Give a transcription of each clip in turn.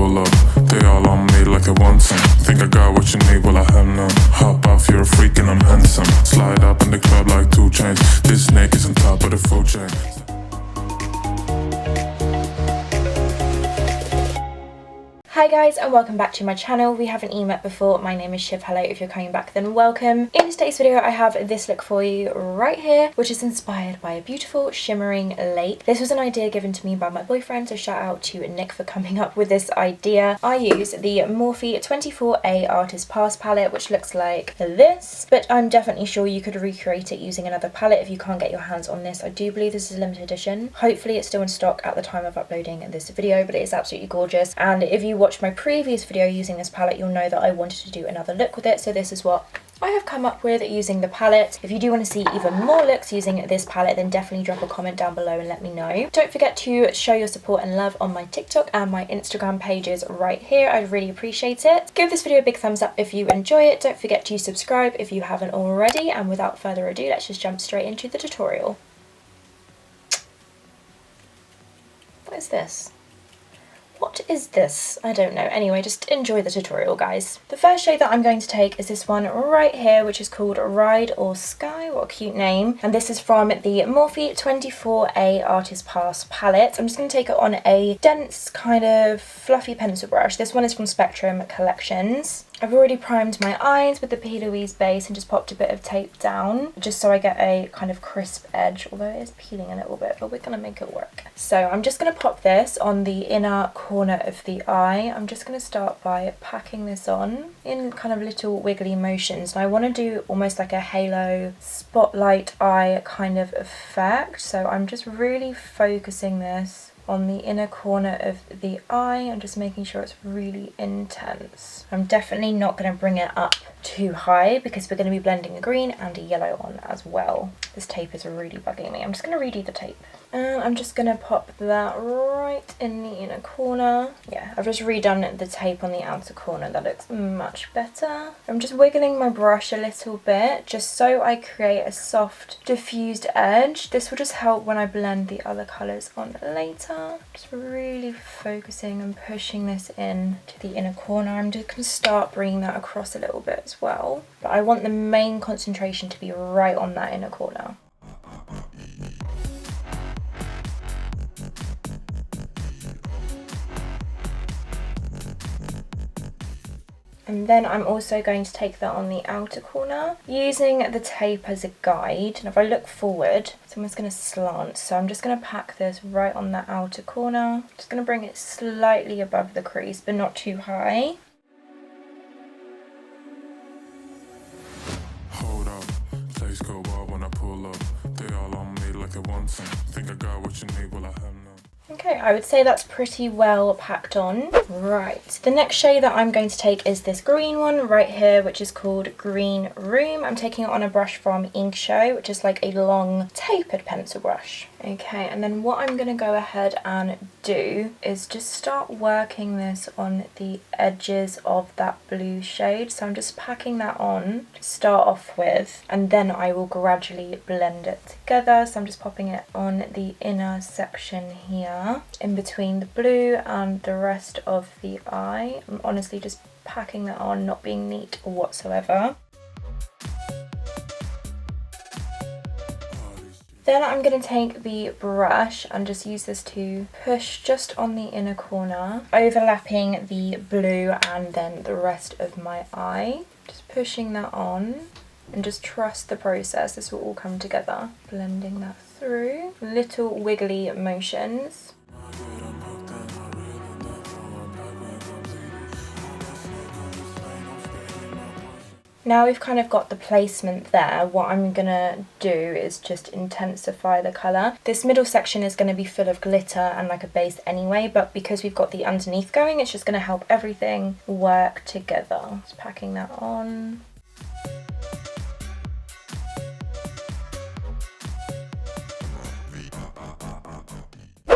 pull up. They all on me like I want some. Think I got what you need, well I have none. Hop off, you're a freak and I'm handsome. Slide up in the club like 2 chains. This snake is on top of the food chain. Hi guys and welcome back to my channel. We haven't met before. My name is Shiv. Hello, if you're coming back then welcome. In today's video I have this look for you right here, which is inspired by a beautiful shimmering lake. This was an idea given to me by my boyfriend, so shout out to Nick for coming up with this idea. I use the Morphe 24A Artist Pass palette, which looks like this, but I'm definitely sure you could recreate it using another palette if you can't get your hands on this. I do believe this is a limited edition. Hopefully it's still in stock at the time of uploading this video, but it is absolutely gorgeous. And if you watch my previous video using this palette, you'll know that I wanted to do another look with it, so this is what I have come up with using the palette. If you do want to see even more looks using this palette, then definitely drop a comment down below and let me know. Don't forget to show your support and love on my TikTok and my Instagram pages right here. I'd really appreciate it. Give this video a big thumbs up if you enjoy it. Don't forget to subscribe if you haven't already, and without further ado, let's just jump straight into the tutorial. What is this? What is this? I don't know. Anyway, just enjoy the tutorial, guys. The first shade that I'm going to take is this one right here, which is called Ride or Sky. What a cute name. And this is from the Morphe 24A Artist Pass palette. I'm just going to take it on a dense kind of fluffy pencil brush. This one is from Spectrum Collections. I've already primed my eyes with the P. Louise base and just popped a bit of tape down just so I get a kind of crisp edge, although it is peeling a little bit, but we're going to make it work. So I'm just going to pop this on the inner corner of the eye. I'm just going to start by packing this on in kind of little wiggly motions. And I want to do almost like a halo spotlight eye kind of effect. So I'm just really focusing this on the inner corner of the eye and just making sure it's really intense. I'm definitely not going to bring it up too high because we're going to be blending a green and a yellow on as well. This tape is really bugging me. I'm just going to redo the tape. And I'm just going to pop that right in the inner corner. Yeah, I've just redone the tape on the outer corner. That looks much better. I'm just wiggling my brush a little bit just so I create a soft diffused edge. This will just help when I blend the other colours on later. Just really focusing and pushing this in to the inner corner. I'm just going to start bringing that across a little bit as well. But I want the main concentration to be right on that inner corner. And then I'm also going to take that on the outer corner using the tape as a guide. And if I look forward, it's almost going to slant. So I'm just going to pack this right on the outer corner. Just going to bring it slightly above the crease, but not too high. Hold up, place go wild when I pull up. They all on me like I want some. Think I got what you need, well I have none. Okay, I would say that's pretty well packed on. Right, the next shade that I'm going to take is this green one right here, which is called Green Room. I'm taking it on a brush from Ink Show, which is like a long tapered pencil brush. Okay, and then what I'm going to go ahead and do is just start working this on the edges of that blue shade. So I'm just packing that on to start off with, and then I will gradually blend it together. So I'm just popping it on the inner section here, in between the blue and the rest of the eye. I'm honestly just packing that on, not being neat whatsoever. Then I'm going to take the brush and just use this to push just on the inner corner, overlapping the blue and then the rest of my eye. Just pushing that on and just trust the process. This will all come together. Blending that through. Little wiggly motions. Now we've kind of got the placement there, what I'm going to do is just intensify the colour. This middle section is going to be full of glitter and like a base anyway, but because we've got the underneath going, it's just going to help everything work together. Just packing that on.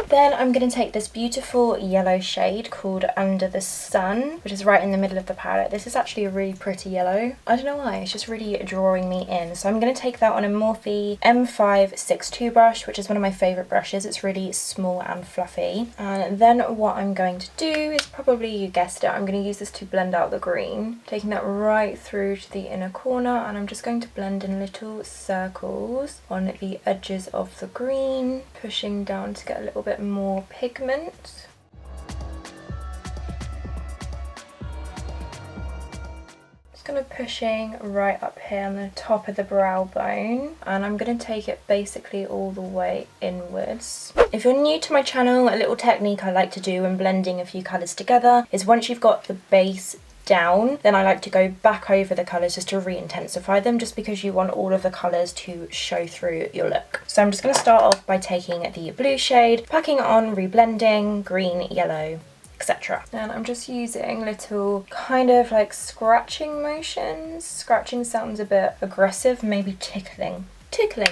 Then I'm going to take this beautiful yellow shade called Under the Sun, which is right in the middle of the palette. This is actually a really pretty yellow. I don't know why, it's just really drawing me in. So I'm going to take that on a Morphe M562 brush, which is one of my favourite brushes. It's really small and fluffy. And then what I'm going to do is probably, you guessed it, I'm going to use this to blend out the green. Taking that right through to the inner corner, and I'm just going to blend in little circles on the edges of the green, pushing down to get a little bit more pigment. Kind of pushing right up here on the top of the brow bone, and I'm going to take it basically all the way inwards. If you're new to my channel, a little technique I like to do when blending a few colours together is once you've got the base down, then I like to go back over the colours just to re-intensify them, just because you want all of the colours to show through your look. So I'm just going to start off by taking the blue shade, packing it on, reblending, green, yellow, etc. And I'm just using little kind of like scratching motions. Scratching sounds a bit aggressive, maybe tickling,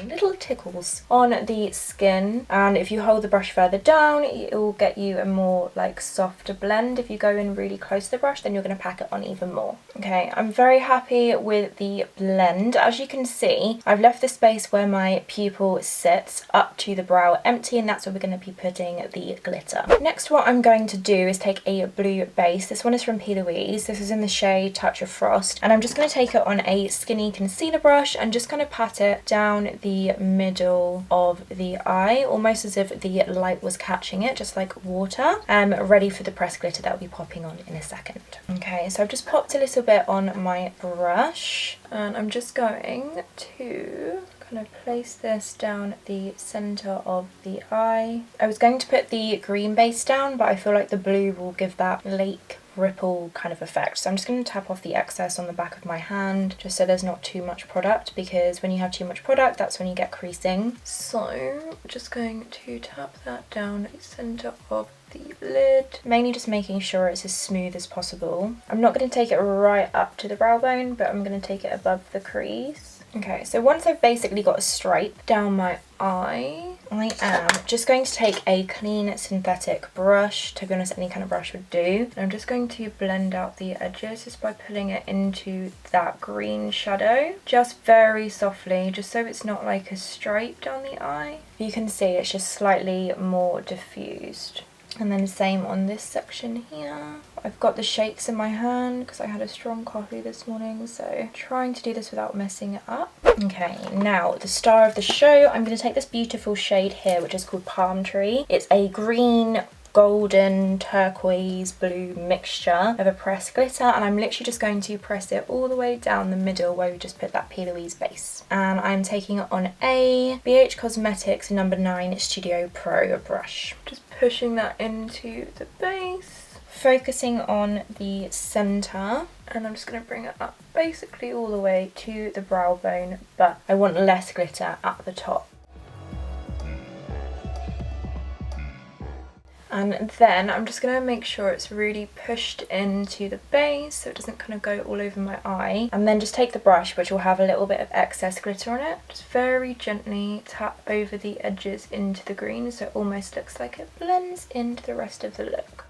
little tickles on the skin. And if you hold the brush further down, it will get you a more like softer blend. If you go in really close to the brush, then you're going to pack it on even more. Okay, I'm very happy with the blend. As you can see, I've left the space where my pupil sits up to the brow empty, and that's where we're going to be putting the glitter. Next, what I'm going to do is take a blue base. This one is from P. Louise. This is in the shade Touch of Frost, and I'm just going to take it on a skinny concealer brush and just kind of pat it down the middle of the eye, almost as if the light was catching it, just like water. Ready for the pressed glitter that will be popping on in a second. Okay, so I've just popped a little bit on my brush, and I'm just going to kind of place this down the centre of the eye. I was going to put the green base down, but I feel like the blue will give that lake ripple kind of effect. So I'm just going to tap off the excess on the back of my hand, just so there's not too much product, because when you have too much product, that's when you get creasing. So I'm just going to tap that down the centre of the lid, mainly just making sure it's as smooth as possible. I'm not going to take it right up to the brow bone, but I'm going to take it above the crease. Okay, so once I've basically got a stripe down my eye, I am just going to take a clean synthetic brush. To be honest, any kind of brush would do. And I'm just going to blend out the edges just by pulling it into that green shadow, just very softly, just so it's not like a stripe down the eye. You can see it's just slightly more diffused. And then same on this section here. I've got the shakes in my hand because I had a strong coffee this morning, so trying to do this without messing it up. Okay, now the star of the show, I'm going to take this beautiful shade here, which is called Palm Tree. It's a green, golden, turquoise, blue mixture of a pressed glitter, and I'm literally just going to press it all the way down the middle where we just put that P. Louise base. And I'm taking it on a BH Cosmetics No. 9 Studio Pro brush. Just pushing that into the base, focusing on the centre, and I'm just going to bring it up basically all the way to the brow bone, but I want less glitter at the top. And then I'm just going to make sure it's really pushed into the base so it doesn't kind of go all over my eye. And then just take the brush, which will have a little bit of excess glitter on it. Just very gently tap over the edges into the green so it almost looks like it blends into the rest of the look.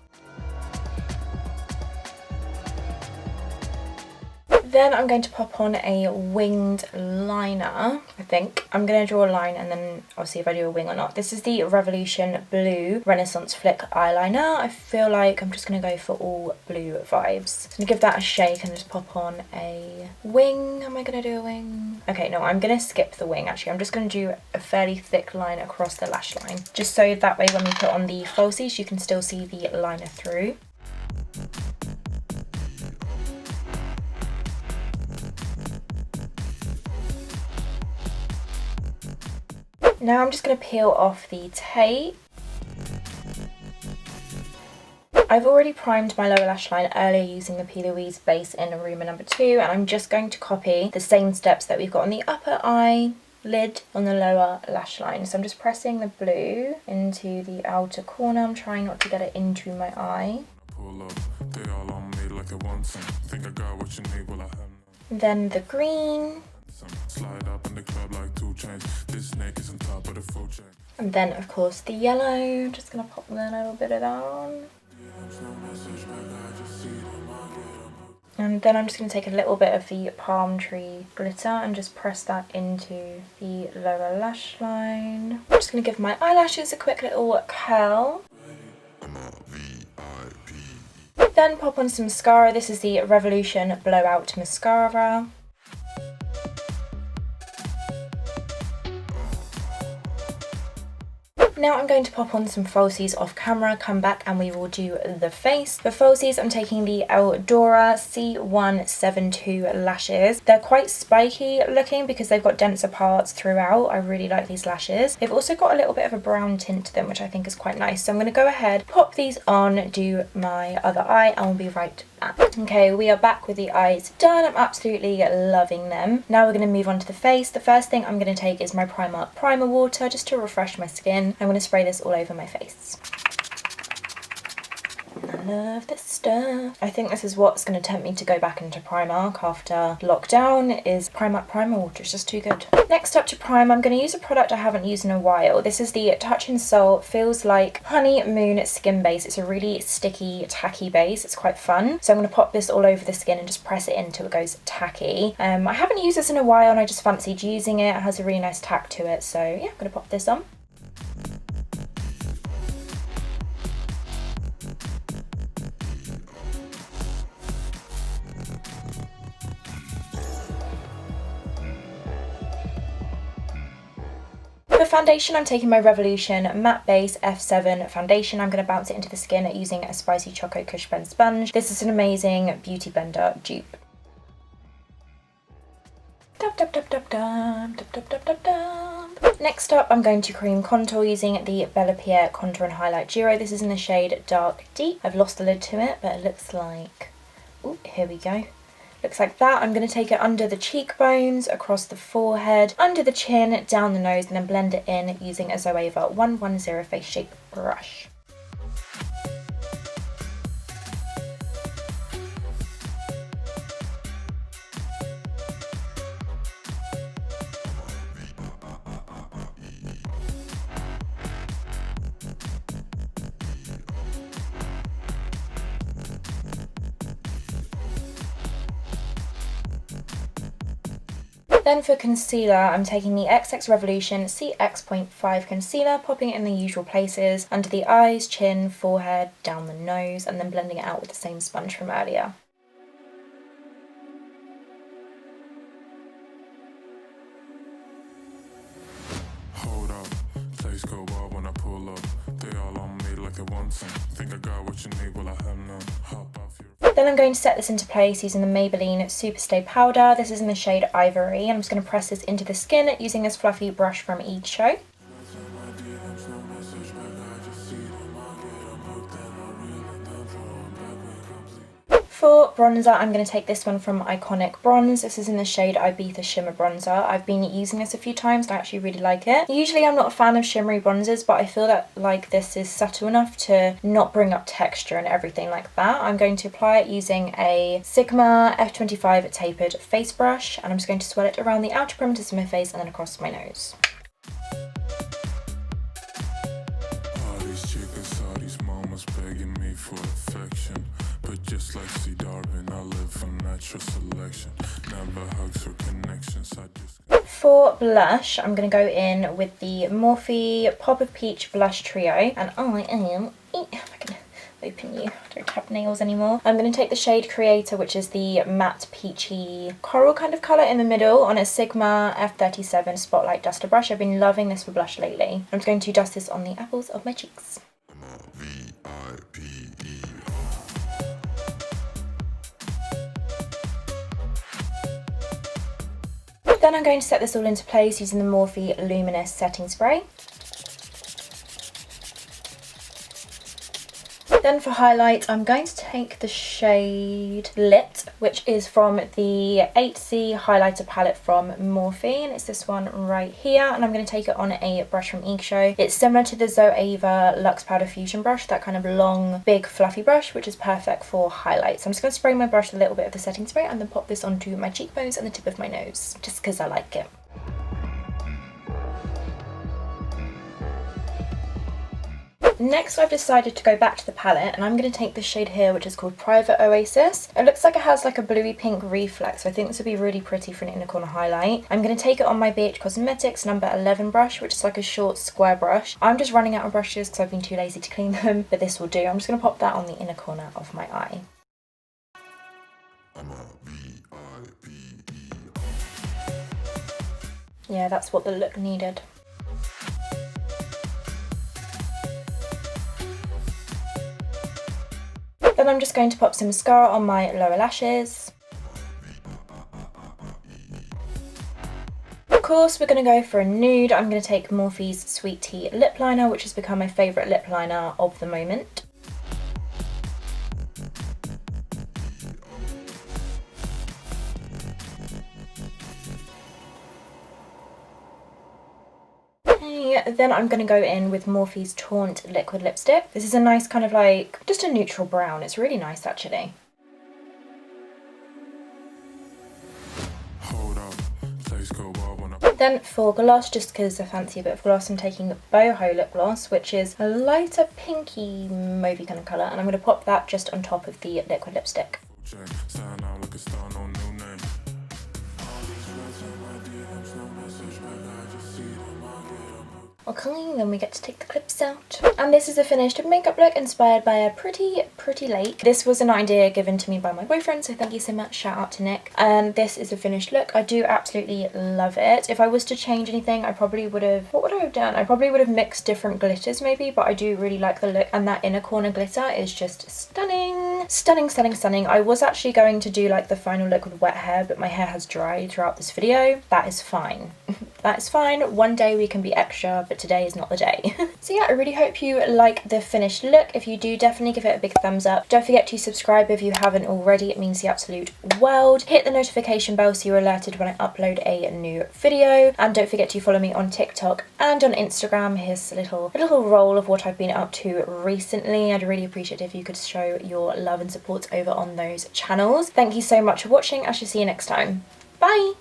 Then I'm going to pop on a winged liner, I think. I'm going to draw a line and then I'll see if I do a wing or not. This is the Revolution Blue Renaissance Flick eyeliner. I feel like I'm just going to go for all blue vibes. So I'm going to give that a shake and just pop on a wing. Am I going to do a wing? Okay, no, I'm going to skip the wing actually. I'm just going to do a fairly thick line across the lash line, just so that way when we put on the falsies you can still see the liner through. Now I'm just going to peel off the tape. I've already primed my lower lash line earlier using the P. Louise base in Aroma No. 2, and I'm just going to copy the same steps that we've got on the upper eye lid on the lower lash line. So I'm just pressing the blue into the outer corner. I'm trying not to get it into my eye. Then the green. handsome. Slide up in the club like 2 chains. This snake is on top of the food chain. And then, of course, the yellow. Just gonna pop a little bit of that on. And then I'm just going to take a little bit of the palm tree glitter and just press that into the lower lash line. I'm just going to give my eyelashes a quick little curl. Then pop on some mascara. This is the Revolution Blowout Mascara. Now I'm going to pop on some falsies off camera, come back and we will do the face. For falsies, I'm taking the Eldora C172 lashes. They're quite spiky looking because they've got denser parts throughout. I really like these lashes. They've also got a little bit of a brown tint to them, which I think is quite nice. So I'm going to go ahead, pop these on, do my other eye, and we'll be right back. Okay, we are back with the eyes done. I'm absolutely loving them. Now we're going to move on to the face. The first thing I'm going to take is my Primark primer water just to refresh my skin. I'm going to spray this all over my face. I love this stuff. I think this is what's going to tempt me to go back into Primark after lockdown, is Primark primer water. It's just too good. Next up to prime, I'm going to use a product I haven't used in a while. This is the Touch in Sol Feels Like Honeymoon Skin Base. It's a really sticky, tacky base. It's quite fun. So I'm going to pop this all over the skin and just press it in until it goes tacky. I haven't used this in a while and I just fancied using it. It has a really nice tack to it. So yeah, I'm going to pop this on. For foundation, I'm taking my Revolution Matte Base F7 foundation. I'm going to bounce it into the skin using a Spicy Choco Kush Blend sponge. This is an amazing beauty blender dupe. Next up, I'm going to cream contour using the Bella Pierre Contour and Highlight Duo. This is in the shade Dark Deep. I've lost the lid to it, but it looks like... Ooh, here we go. Looks like that. I'm going to take it under the cheekbones, across the forehead, under the chin, down the nose, and then blend it in using a Zoeva 110 Face Shape brush. Then for concealer, I'm taking the XX Revolution CX.5 concealer, popping it in the usual places, under the eyes, chin, forehead, down the nose, and then blending it out with the same sponge from earlier. Hold up, place go wild when I pull up. They all on me like it wants some. Think I got what you need, well I have none. Hop off your... Then I'm going to set this into place using the Maybelline Superstay powder. This is in the shade Ivory, and I'm just going to press this into the skin using this fluffy brush from Each Show. For bronzer, I'm going to take this one from Iconic Bronze. This is in the shade IBIZA Shimmer Bronzer. I've been using this a few times and I actually really like it. Usually I'm not a fan of shimmery bronzers, but I feel that like this is subtle enough to not bring up texture and everything like that. I'm going to apply it using a Sigma F25 tapered face brush, and I'm just going to swirl it around the outer perimeters of my face and then across my nose. All these chicas, all these mamas begging me for affection. But just like C. Darwin, I live for natural selection. Never hugs or connections, I just... For blush, I'm going to go in with the Morphe Pop of Peach Blush Trio. And I am... If I can open you, I don't have nails anymore. I'm going to take the shade Creator, which is the matte peachy coral kind of colour in the middle, on a Sigma F37 Spotlight Duster brush. I've been loving this for blush lately. I'm just going to dust this on the apples of my cheeks. Then I'm going to set this all into place using the Morphe Luminous Setting Spray. Then for highlight, I'm going to take the shade Lit, which is from the 8C highlighter palette from Morphe, and it's this one right here, and I'm going to take it on a brush from Show. It's similar to the Zoeva Luxe Powder Fusion brush, that kind of long, big, fluffy brush, which is perfect for highlights. So I'm just going to spray my brush with a little bit of the setting spray and then pop this onto my cheekbones and the tip of my nose, just because I like it. Next, I've decided to go back to the palette, and I'm going to take this shade here, which is called Private Oasis. It looks like it has like a bluey pink reflex, so I think this would be really pretty for an inner corner highlight. I'm going to take it on my BH Cosmetics number 11 brush, which is like a short square brush. I'm just running out of brushes because I've been too lazy to clean them, but this will do. I'm just going to pop that on the inner corner of my eye. Yeah, that's what the look needed. Then I'm just going to pop some mascara on my lower lashes. Of course, we're going to go for a nude. I'm going to take Morphe's Sweet Tea lip liner, which has become my favourite lip liner of the moment. Then I'm going to go in with Morphe's Taunt liquid lipstick. This is a nice kind of like, just a neutral brown. It's really nice actually. Then for gloss, just because I fancy a bit of gloss, I'm taking BOHO lip gloss, which is a lighter pinky mauvey kind of colour, and I'm going to pop that just on top of the liquid lipstick. Okay, then we get to take the clips out. And this is a finished makeup look inspired by a pretty lake. This was an idea given to me by my boyfriend, so thank you so much, shout out to Nick. And this is a finished look. I do absolutely love it. If I was to change anything, I probably would have, what would I have done? I probably would have mixed different glitters maybe, but I do really like the look, and that inner corner glitter is just stunning. Stunning, stunning, stunning. I was actually going to do like the final look with wet hair, but my hair has dried throughout this video. That is fine. That is fine. One day we can be extra, but today is not the day. So yeah, I really hope you like the finished look. If you do, definitely give it a big thumbs up. Don't forget to subscribe if you haven't already. It means the absolute world. Hit the notification bell so you're alerted when I upload a new video. And don't forget to follow me on TikTok and on Instagram. Here's a little roll of what I've been up to recently. I'd really appreciate it if you could show your love and support over on those channels. Thank you so much for watching. I shall see you next time. Bye!